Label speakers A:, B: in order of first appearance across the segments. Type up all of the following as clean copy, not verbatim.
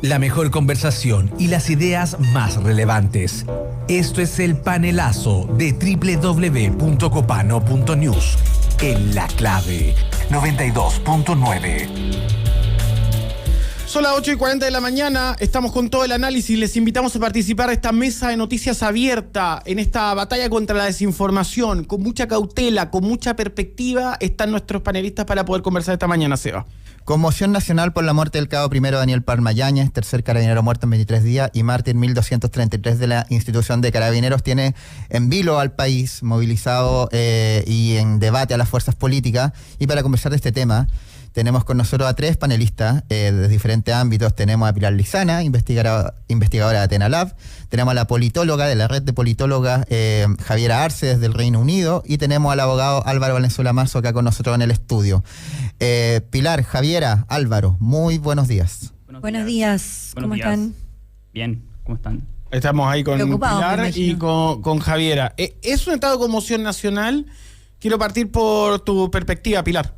A: La mejor conversación y las ideas más relevantes. Esto es el panelazo de www.copano.news. En La Clave 92.9.
B: Son las 8:40 de la mañana, estamos con todo el análisis, les invitamos a participar de esta mesa de noticias abierta, en esta batalla contra la desinformación, con mucha cautela, con mucha perspectiva, están nuestros panelistas para poder conversar esta mañana, Seba.
C: Conmoción nacional por la muerte del cabo primero Daniel Palma Yáñez, tercer carabinero muerto en 23 días y mártir 1233 de la institución de carabineros, tiene en vilo al país, movilizado y en debate a las fuerzas políticas. Y para conversar de este tema, tenemos con nosotros a tres panelistas de diferentes ámbitos. Tenemos a Pilar Lizana, investigadora de Athena Lab. Tenemos a la politóloga de la red de politólogas, Javiera Arce, desde el Reino Unido. Y tenemos al abogado Álvaro Valenzuela Mazo acá con nosotros en el estudio. Pilar, Javiera, Álvaro, muy buenos días.
D: Buenos días. ¿Cómo están?
E: Bien, ¿cómo están?
B: Estamos ahí con Pilar y
D: con
B: con Javiera. ¿Es un estado de conmoción nacional? Quiero partir por tu perspectiva, Pilar.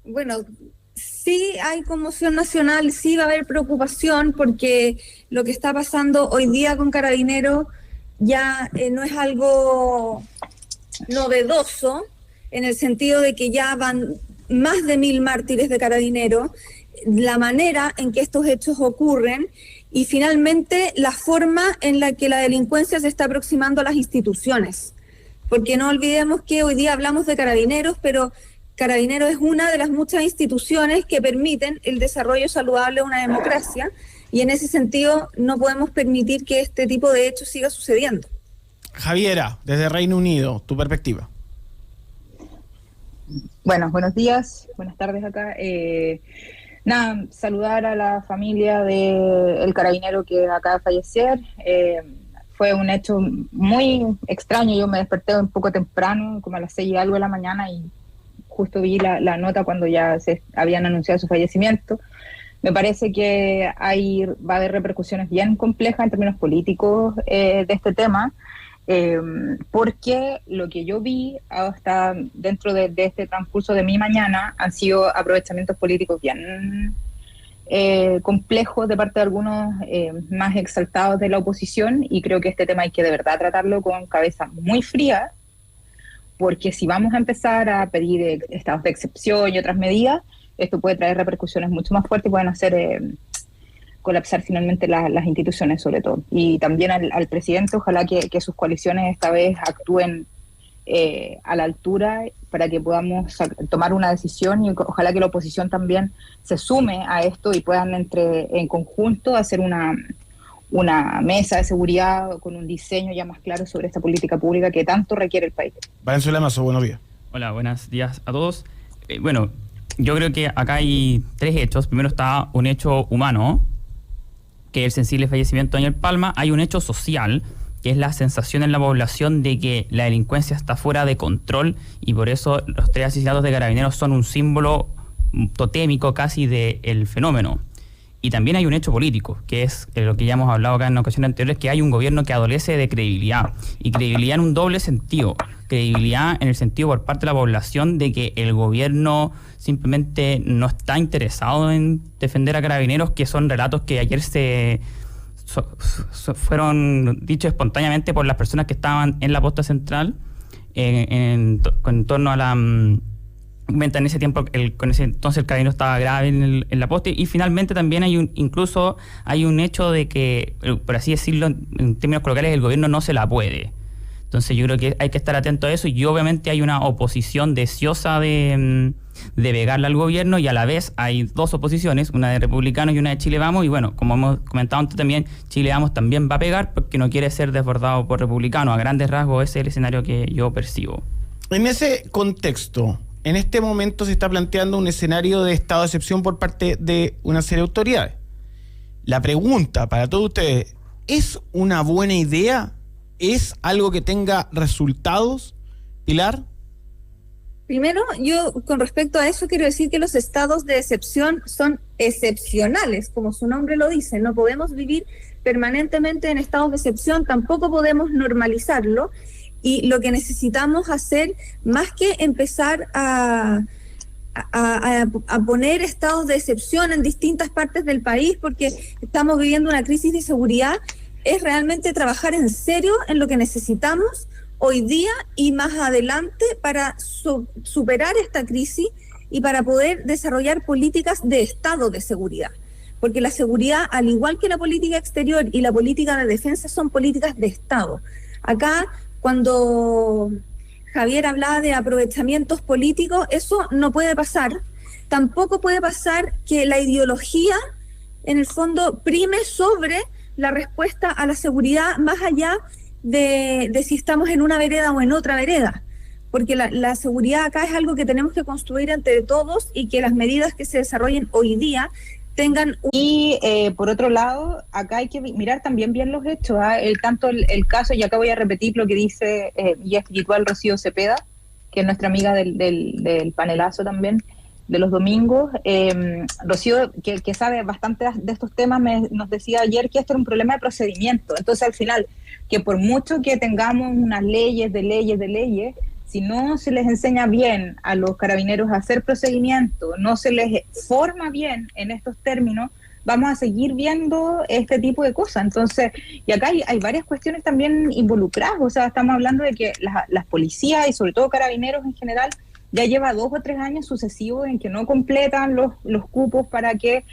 F: Bueno, sí hay conmoción nacional, sí va a haber preocupación porque lo que está pasando hoy día con Carabineros ya no es algo novedoso, en el sentido de que ya van más de 1000 mártires de Carabineros, la manera en que estos hechos ocurren y finalmente la forma en la que la delincuencia se está aproximando a las instituciones. Porque no olvidemos que hoy día hablamos de Carabineros, pero Carabineros es una de las muchas instituciones que permiten el desarrollo saludable de una democracia y en ese sentido no podemos permitir que este tipo de hechos siga sucediendo.
B: Javiera, desde Reino Unido, tu perspectiva.
G: Bueno, buenos días, buenas tardes acá. Saludar a la familia del carabinero que acaba de fallecer. Fue un hecho muy extraño. Yo me desperté un poco temprano, como a las 6 y algo de la mañana, y justo vi la nota cuando ya se habían anunciado su fallecimiento. Me parece que va a haber repercusiones bien complejas en términos políticos de este tema, porque lo que yo vi hasta dentro de este transcurso de mi mañana han sido aprovechamientos políticos bien complejos de parte de algunos más exaltados de la oposición, y creo que este tema hay que de verdad tratarlo con cabeza muy fría, porque si vamos a empezar a pedir estados de excepción y otras medidas, esto puede traer repercusiones mucho más fuertes y pueden hacer colapsar finalmente las instituciones, sobre todo. Y también al presidente, ojalá que sus coaliciones esta vez actúen a la altura para que podamos tomar una decisión, y ojalá que la oposición también se sume a esto y puedan en conjunto hacer una mesa de seguridad con un diseño ya más claro sobre esta política pública que tanto requiere el país.
B: Valenzuela Mazo, buenos días.
E: Hola, buenos días a todos. Bueno, yo creo que acá hay tres hechos. Primero está un hecho humano, que es el sensible fallecimiento de Daniel Palma. Hay un hecho social, que es la sensación en la población de que la delincuencia está fuera de control, y por eso los tres asesinatos de Carabineros son un símbolo totémico casi del fenómeno. Y también hay un hecho político, que es lo que ya hemos hablado acá en ocasiones anteriores, que hay un gobierno que adolece de credibilidad, y credibilidad en un doble sentido. Credibilidad en el sentido por parte de la población de que el gobierno simplemente no está interesado en defender a Carabineros, que son relatos que ayer fueron dichos espontáneamente por las personas que estaban en la posta central en torno a la... En ese tiempo, con ese entonces el carabinero estaba grave en la poste, y finalmente también hay un hecho de que, por así decirlo, en términos coloquiales, el gobierno no se la puede. Entonces yo creo que hay que estar atento a eso, y obviamente hay una oposición deseosa de pegarle al gobierno, y a la vez hay dos oposiciones, una de Republicanos y una de Chile Vamos, y bueno, como hemos comentado antes también, Chile Vamos también va a pegar porque no quiere ser desbordado por Republicanos. A grandes rasgos ese es el escenario que yo percibo.
B: En ese contexto, en este momento se está planteando un escenario de estado de excepción por parte de una serie de autoridades. La pregunta para todos ustedes, ¿es una buena idea? ¿Es algo que tenga resultados? Pilar.
F: Primero, yo con respecto a eso quiero decir que los estados de excepción son excepcionales, como su nombre lo dice. No podemos vivir permanentemente en estados de excepción, tampoco podemos normalizarlo. Y lo que necesitamos hacer, más que empezar a a poner estados de excepción en distintas partes del país porque estamos viviendo una crisis de seguridad, es realmente trabajar en serio en lo que necesitamos hoy día y más adelante para superar esta crisis y para poder desarrollar políticas de estado de seguridad. Porque la seguridad, al igual que la política exterior y la política de defensa, son políticas de Estado. Acá, cuando Javier hablaba de aprovechamientos políticos, eso no puede pasar. Tampoco puede pasar que la ideología, en el fondo, prime sobre la respuesta a la seguridad, más allá de si estamos en una vereda o en otra vereda. Porque la seguridad acá es algo que tenemos que construir entre todos y que las medidas que se desarrollen hoy día tengan...
G: Y por otro lado, acá hay que mirar también bien los hechos, tanto el caso, y acá voy a repetir lo que dice guía espiritual Rocío Cepeda, que es nuestra amiga del panelazo también, de los domingos. Rocío, que sabe bastante de estos temas, nos decía ayer que esto era un problema de procedimiento. Entonces, al final, que por mucho que tengamos unas leyes, si no se les enseña bien a los carabineros a hacer procedimiento, no se les forma bien en estos términos, vamos a seguir viendo este tipo de cosas. Entonces, y acá hay varias cuestiones también involucradas, o sea, estamos hablando de que las policías y sobre todo carabineros en general ya lleva 2 o 3 años sucesivos en que no completan los cupos para que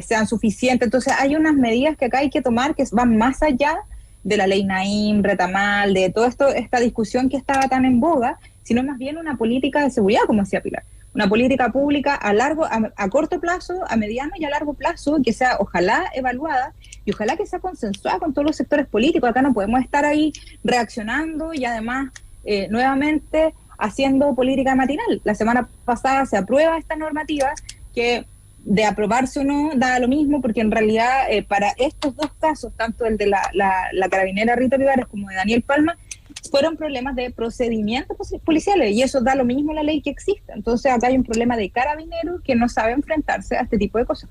G: sean suficientes. Entonces, hay unas medidas que acá hay que tomar que van más allá de la ley Naim, Retamal, de todo esto, esta discusión que estaba tan en boga, sino más bien una política de seguridad, como decía Pilar, una política pública a corto plazo, a mediano y a largo plazo, que sea ojalá evaluada y ojalá que sea consensuada con todos los sectores políticos. Acá no podemos estar ahí reaccionando y además nuevamente haciendo política matinal. La semana pasada se aprueba esta normativa que de aprobarse o no da lo mismo, porque en realidad para estos dos casos, tanto el de la carabinera Rita Olivares como de Daniel Palma, fueron problemas de procedimientos policiales y eso da lo mismo la ley que existe. Entonces acá hay un problema de carabineros que no sabe enfrentarse a este tipo de cosas.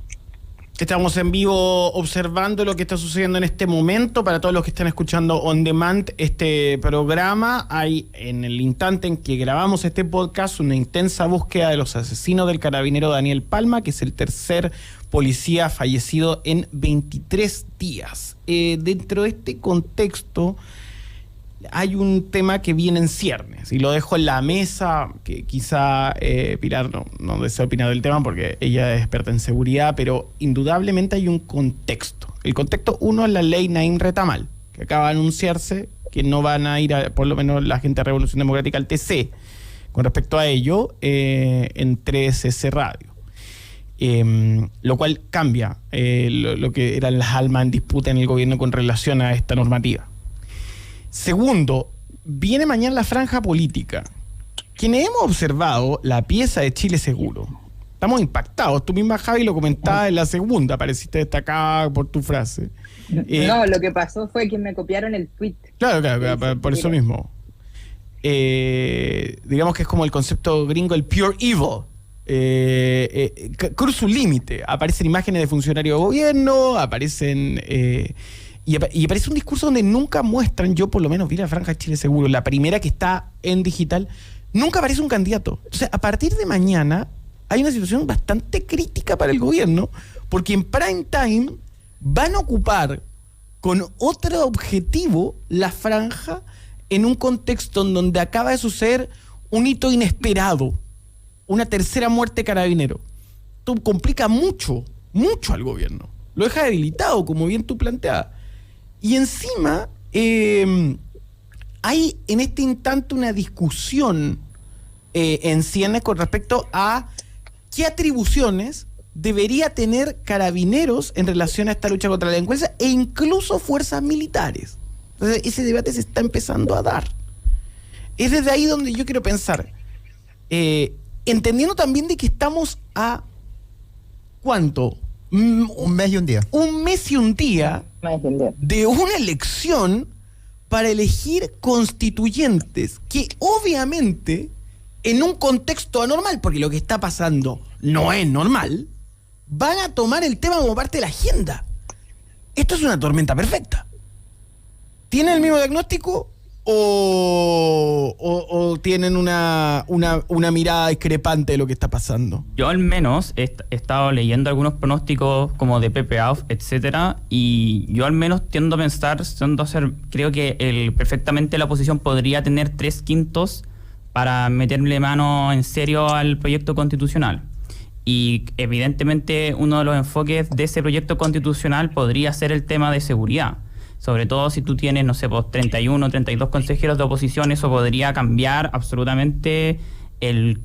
B: Estamos en vivo observando lo que está sucediendo en este momento. Para todos los que están escuchando on demand este programa, hay en el instante en que grabamos este podcast una intensa búsqueda de los asesinos del carabinero Daniel Palma, que es el tercer policía fallecido en 23 días. Dentro de este contexto hay un tema que viene en ciernes y lo dejo en la mesa, que quizá Pilar no desea opinar del tema porque ella es experta en seguridad, pero indudablemente hay un contexto. El contexto uno es la ley Naim Retamal, que acaba de anunciarse que no van a ir, por lo menos la gente de Revolución Democrática, al TC. Con respecto a ello, en 3S Radio. Lo cual cambia lo que eran las almas en disputa en el gobierno con relación a esta normativa. Segundo, viene mañana la franja política. Quienes hemos observado la pieza de Chile Seguro, estamos impactados. Tú misma, Javi, lo comentabas en la segunda, pareciste destacada por tu frase.
G: No, lo que pasó fue que me copiaron el tweet.
B: Claro, por eso mismo. Digamos que es como el concepto gringo, el pure evil. Cruza un límite. Aparecen imágenes de funcionarios de gobierno, aparecen... Y aparece un discurso donde nunca muestran, yo por lo menos vi la franja de Chile Seguro, la primera que está en digital, nunca aparece un candidato. Entonces, a partir de mañana hay una situación bastante crítica para el gobierno, porque en prime time van a ocupar con otro objetivo la franja en un contexto en donde acaba de suceder un hito inesperado, una tercera muerte carabinero. Esto complica mucho al gobierno. Lo deja debilitado, como bien tú planteabas. Y encima hay en este instante una discusión en ciernes con respecto a qué atribuciones debería tener Carabineros en relación a esta lucha contra la delincuencia e incluso fuerzas militares. Entonces, ese debate se está empezando a dar. Es desde ahí donde yo quiero pensar, entendiendo también de que estamos a ¿cuánto?
C: Un mes y un día.
B: Un mes y un día de una elección para elegir constituyentes que obviamente en un contexto anormal, porque lo que está pasando no es normal, van a tomar el tema como parte de la agenda. Esto es una tormenta perfecta. ¿Tienen el mismo diagnóstico o tienen una mirada discrepante de lo que está pasando?
E: Yo al menos he estado leyendo algunos pronósticos como de Pepe Auf, etcétera, y yo al menos tiendo a pensar, creo que perfectamente la oposición podría tener 3/5 para meterle mano en serio al proyecto constitucional. Y evidentemente uno de los enfoques de ese proyecto constitucional podría ser el tema de seguridad. Sobre todo si tú tienes, no sé, pues 31, 32 consejeros de oposición, eso podría cambiar absolutamente el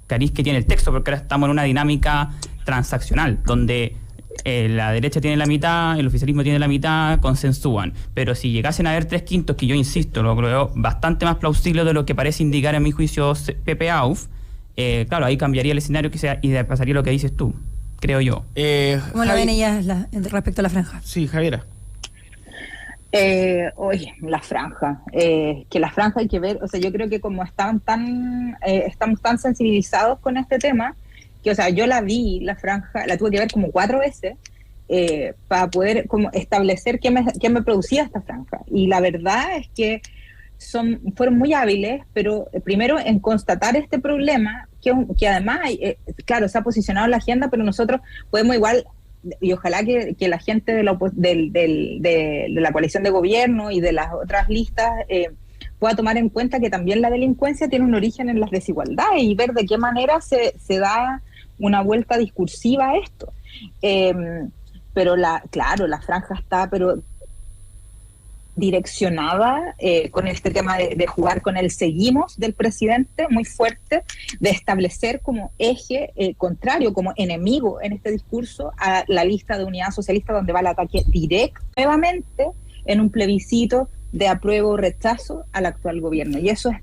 E: cariz que tiene el texto, porque ahora estamos en una dinámica transaccional, donde la derecha tiene la mitad, el oficialismo tiene la mitad, consensúan. Pero si llegasen a haber 3/5, que yo insisto, lo creo bastante más plausible de lo que parece indicar en mi juicio Pepe Auf, claro, ahí cambiaría el escenario y pasaría lo que dices tú, creo yo.
D: ¿Cómo lo ven ellas respecto a la franja?
B: Sí, Javiera.
G: Oye, la franja, que la franja hay que ver, o sea, yo creo que como estamos tan sensibilizados con este tema, que, o sea, yo la franja, la tuve que ver como 4 veces para poder como establecer qué me producía esta franja. Y la verdad es que fueron muy hábiles, pero primero en constatar este problema, que además, claro, se ha posicionado en la agenda, pero nosotros podemos igual, y ojalá que la gente de la coalición de gobierno y de las otras listas pueda tomar en cuenta que también la delincuencia tiene un origen en las desigualdades y ver de qué manera se da una vuelta discursiva a esto. Pero la franja está direccionada con este tema de jugar con el seguimos del presidente muy fuerte, de establecer como eje contrario, como enemigo en este discurso a la lista de Unidad Socialista, donde va el ataque directo nuevamente en un plebiscito de apruebo o rechazo al actual gobierno, y eso es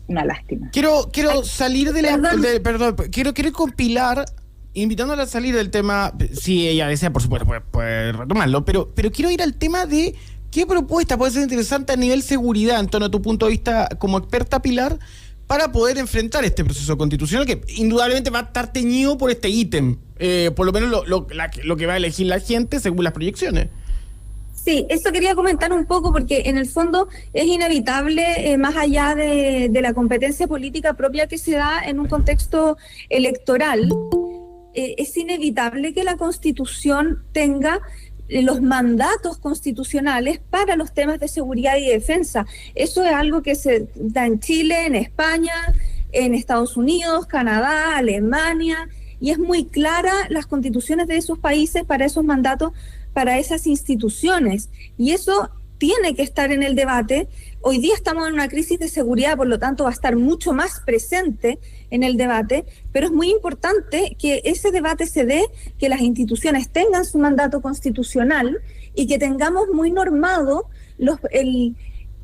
G: una lástima.
B: Quiero salir quiero compilar, invitándola a salir del tema, si ella desea, por supuesto, puede retomarlo, pero quiero ir al tema de qué propuesta puede ser interesante a nivel seguridad, en torno a tu punto de vista como experta, Pilar, para poder enfrentar este proceso constitucional que indudablemente va a estar teñido por este ítem, por lo menos lo que va a elegir la gente según las proyecciones.
F: Sí, eso quería comentar un poco porque en el fondo es inevitable, más allá de la competencia política propia que se da en un contexto electoral, es inevitable que la Constitución tenga los mandatos constitucionales para los temas de seguridad y defensa. Eso es algo que se da en Chile, en España, en Estados Unidos, Canadá, Alemania, y es muy clara las constituciones de esos países para esos mandatos, para esas instituciones, y eso tiene que estar en el debate. Hoy día estamos en una crisis de seguridad, por lo tanto va a estar mucho más presente en el debate, pero es muy importante que ese debate se dé, que las instituciones tengan su mandato constitucional y que tengamos muy normado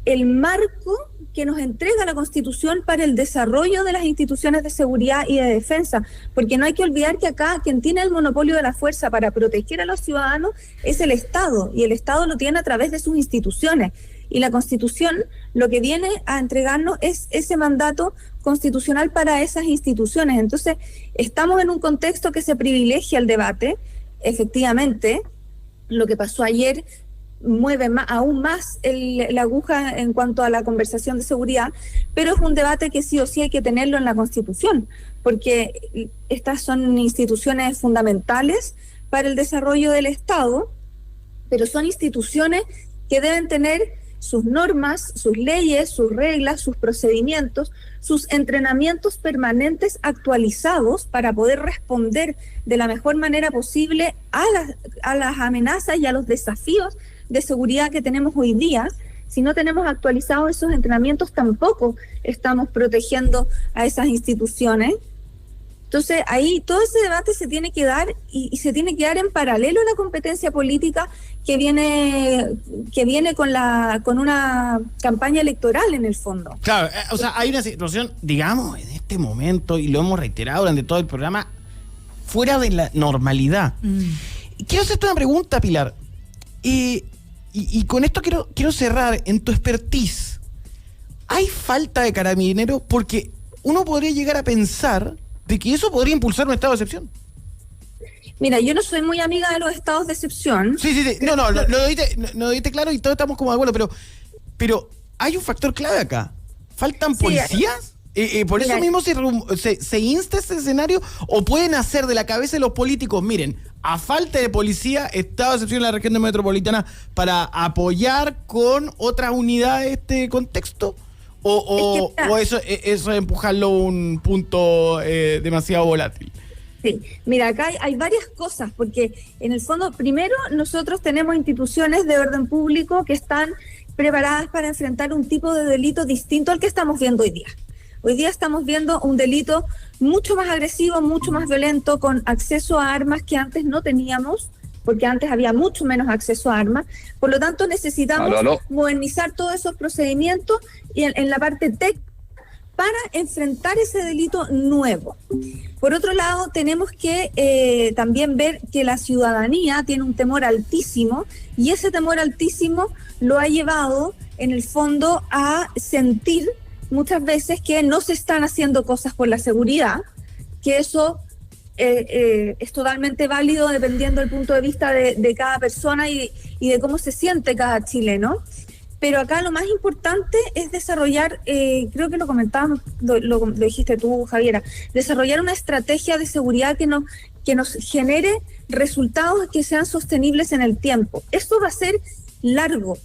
F: el marco que nos entrega la Constitución para el desarrollo de las instituciones de seguridad y de defensa, porque no hay que olvidar que acá quien tiene el monopolio de la fuerza para proteger a los ciudadanos es el Estado, y el Estado lo tiene a través de sus instituciones, y la Constitución lo que viene a entregarnos es ese mandato constitucional para esas instituciones. Entonces, estamos en un contexto que se privilegia el debate. Efectivamente, lo que pasó ayer mueve aún más la aguja en cuanto a la conversación de seguridad, pero es un debate que sí o sí hay que tenerlo en la Constitución, porque estas son instituciones fundamentales para el desarrollo del Estado, pero son instituciones que deben tener sus normas, sus leyes, sus reglas, sus procedimientos, sus entrenamientos permanentes actualizados para poder responder de la mejor manera posible a las amenazas y a los desafíos de seguridad que tenemos hoy día. Si no tenemos actualizados esos entrenamientos, tampoco estamos protegiendo a esas instituciones. Entonces, ahí todo ese debate se tiene que dar y se tiene que dar en paralelo a la competencia política que viene con una campaña electoral en el fondo.
B: Claro, o sea, hay una situación, digamos, en este momento, y lo hemos reiterado durante todo el programa, fuera de la normalidad. Quiero hacerte una pregunta, Pilar. Y con esto quiero cerrar en tu expertise. ¿Hay falta de carabineros? Porque uno podría llegar a pensar de que eso podría impulsar un estado de excepción.
F: Mira, yo no soy muy amiga de los estados de excepción.
B: Sí. No, lo diste claro y todos estamos como de acuerdo, pero hay un factor clave acá. ¿Faltan
F: Sí,
B: policías? ¿Por eso
F: mira,
B: mismo se insta este escenario? ¿O pueden hacer de la cabeza de los políticos, miren, a falta de policía, estado de excepción en la región metropolitana para apoyar con otras unidades este contexto? ¿O eso es empujarlo a un punto demasiado volátil?
F: Sí, mira, acá hay varias cosas, porque en el fondo, primero, nosotros tenemos instituciones de orden público que están preparadas para enfrentar un tipo de delito distinto al que estamos viendo hoy día. Hoy día estamos viendo un delito mucho más agresivo, mucho más violento, con acceso a armas que antes no teníamos, porque antes había mucho menos acceso a armas. Por lo tanto, necesitamos modernizar todos esos procedimientos y en la parte técnica para enfrentar ese delito nuevo. Por otro lado, tenemos que también ver que la ciudadanía tiene un temor altísimo, y ese temor altísimo lo ha llevado, en el fondo, a sentir muchas veces que no se están haciendo cosas por la seguridad, que eso es totalmente válido dependiendo del punto de vista de cada persona y de cómo se siente cada chileno. Pero acá lo más importante es desarrollar, creo que lo comentábamos, lo dijiste tú, Javiera, desarrollar una estrategia de seguridad que nos genere resultados que sean sostenibles en el tiempo. Esto va a ser largo,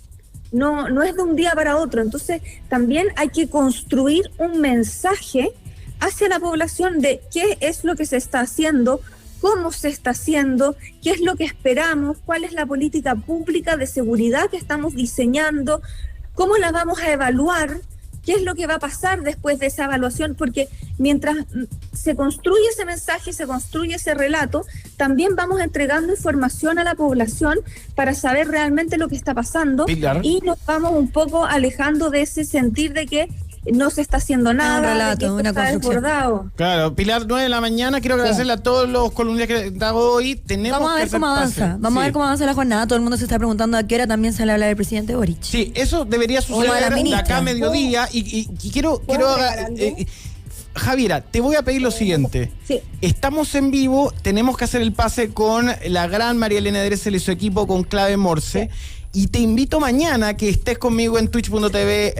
F: no es de un día para otro. Entonces también hay que construir un mensaje hacia la población de qué es lo que se está haciendo, cómo se está haciendo, qué es lo que esperamos, cuál es la política pública de seguridad que estamos diseñando, cómo la vamos a evaluar, qué es lo que va a pasar después de esa evaluación, porque mientras se construye ese mensaje, se construye ese relato, también vamos entregando información a la población para saber realmente lo que está pasando,
B: Pilar.
F: Y nos vamos un poco alejando de ese sentir de que no se está haciendo nada,
D: un relato,
F: de que esto
D: una
F: está
D: construcción.
F: desbordado.
B: Claro, Pilar, 9 de la mañana. Quiero agradecerle a todos los columnistas que han dado hoy. Tenemos
D: Vamos a
B: que
D: ver
B: hacer
D: cómo avanza.
B: pase.
D: Vamos a
B: Sí.
D: ver cómo avanza la jornada. Todo el mundo se está preguntando a qué hora también se le habla del presidente Boric.
B: Sí, eso debería
D: O a la
B: suceder de
D: ministra.
B: acá a mediodía. Y quiero
F: agregar algo?
B: Javiera, te voy a pedir lo siguiente.
F: Sí.
B: Estamos en vivo, tenemos que hacer el pase con la gran María Elena Dressel y su equipo con clave Morse. Y te invito mañana que estés conmigo en twitch.tv